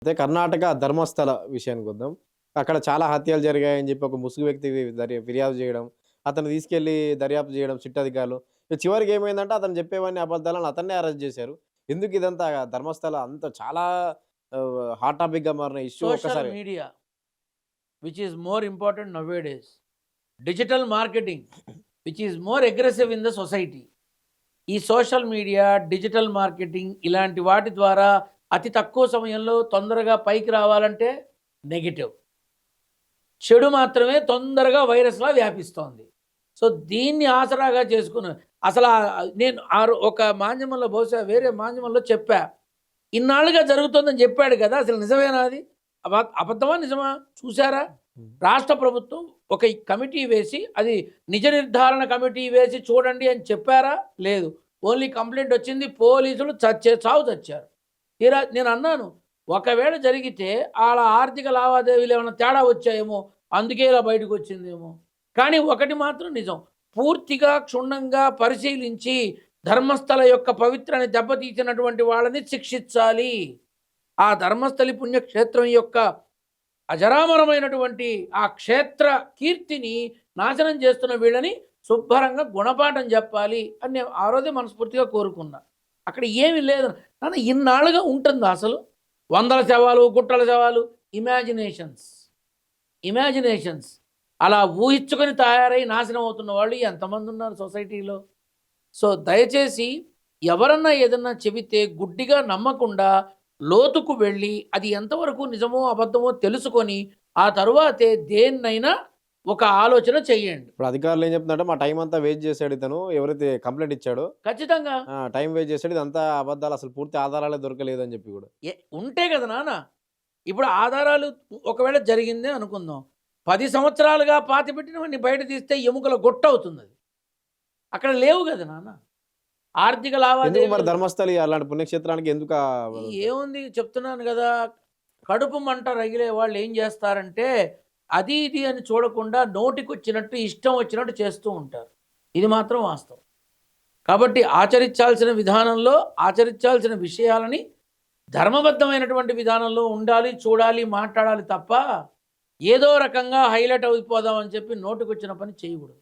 అయితే కర్ణాటక ధర్మస్థల విషయానికి వద్దాం. అక్కడ చాలా హత్యలు జరిగాయని జెప్పి ఒక ముసుగు వ్యక్తి ఫిర్యాదు జేయడం, అతన్ని తీసుకెళ్ళి దర్యాప్తు జేయడం చిట్టధికారులు. చివరికి ఏమైందంటే అతను చెప్పేవన్నీ అబద్దాలని అతన్నే అరెస్ట్ జేశారు. ఎందుకు ఇదంతా ధర్మస్థల అంత చాలా హాట్ టాపిక్‌గా మారిన ఇష్యూ సోషల్ ఒక్కసారి media which is more important now days, digital marketing which is more aggressive in the society. ఈ సోషల్ మీడియా, డిజిటల్ మార్కెటింగ్ ఇలాంటి వాటి ద్వారా అతి తక్కువ సమయంలో తొందరగా పైకి రావాలంటే నెగిటివ్, చెడు మాత్రమే తొందరగా వైరస్లా వ్యాపిస్తోంది. సో దీన్ని ఆసరాగా చేసుకుని అసలు నేను ఒక మాధ్యమంలో, బహుశా వేరే మాధ్యమంలో చెప్పా, ఇన్నాళ్ళుగా జరుగుతుందని చెప్పాడు కదా, అసలు నిజమేనా అది? అబద్ధమా నిజమా చూసారా? రాష్ట్ర ప్రభుత్వం ఒక కమిటీ వేసి, అది నిజ నిర్ధారణ కమిటీ వేసి చూడండి అని చెప్పారా? లేదు. ఓన్లీ కంప్లైంట్ వచ్చింది, పోలీసులు చావు చచ్చారు. తీరా నేను అన్నాను, ఒకవేళ జరిగితే వాళ్ళ ఆర్థిక లావాదేవీలు ఏమైనా తేడా వచ్చాయేమో, అందుకే ఇలా బయటకు వచ్చిందేమో. కానీ ఒకటి మాత్రం నిజం, పూర్తిగా క్షుణ్ణంగా పరిశీలించి ధర్మస్థల యొక్క పవిత్రాన్ని దెబ్బతీసినటువంటి వాళ్ళని శిక్షించాలి. ఆ ధర్మస్థలి పుణ్యక్షేత్రం యొక్క అజరామరమైనటువంటి ఆ క్షేత్ర కీర్తిని నాశనం చేస్తున్న వీళ్ళని శుభ్రంగా గుణపాఠం చెప్పాలి అని నేను ఆ రోజే మనస్ఫూర్తిగా కోరుకున్నా. అక్కడ ఏమీ లేదు నాన్న, ఇన్నాళ్ళుగా ఉంటుందా అసలు? వందల శవాలు, గుట్టల శవాలు, ఇమాజినేషన్స్ అలా ఊహించుకొని తయారై నాశనం అవుతున్న వాళ్ళు ఎంతమంది ఉన్నారు సొసైటీలో? సో దయచేసి ఎవరన్నా ఏదన్నా చెబితే గుడ్డిగా నమ్మకుండా లోతుకు వెళ్ళి అది ఎంతవరకు నిజమో అబద్ధమో తెలుసుకొని ఆ తరువాతే దేన్నైనా ఒక ఆలోచన చెయ్యండి. ఇప్పుడు అధికారులు ఏం చెప్తున్నారంటే మా టైం అంతా వేస్ట్ చేశాడు ఇతను, ఎవరైతే కంప్లైంట్ ఇచ్చాడో ఖచ్చితంగా టైం వేస్ట్ చేశాడు, ఇదంతా అబద్దాలు, అసలు పూర్తి ఆధారాలే దొరకలేదు అని చెప్పి కూడా. ఉంటే కదా నాన్న. ఇప్పుడు ఆధారాలు ఒకవేళ జరిగిందే అనుకుందాం, 10 సంవత్సరాలుగా పాతిపెట్టినవన్నీ బయట తీస్తే ఎముకల గొట్ట అవుతుంది. అది అక్కడ లేవు కదా నాన్న. ఆర్థిక మరి లావాదేవీలు ధర్మస్థలి అలాంటి పుణ్యక్షేత్రానికి ఎందుకు ఏముంది చెప్తున్నాను కదా. కడుపు మంట రగిలే వాళ్ళు ఏం చేస్తారంటే అది ఇది అని చూడకుండా నోటికొచ్చినట్టు ఇష్టం వచ్చినట్టు చేస్తూ ఉంటారు. ఇది మాత్రం వాస్తవం. కాబట్టి ఆచరించాల్సిన విధానంలో ఆచరించాల్సిన విషయాలని ధర్మబద్ధమైనటువంటి విధానంలో ఉండాలి, చూడాలి, మాట్లాడాలి తప్ప ఏదో రకంగా హైలైట్ అయిపోదామని చెప్పి నోటికొచ్చిన పని చేయకూడదు.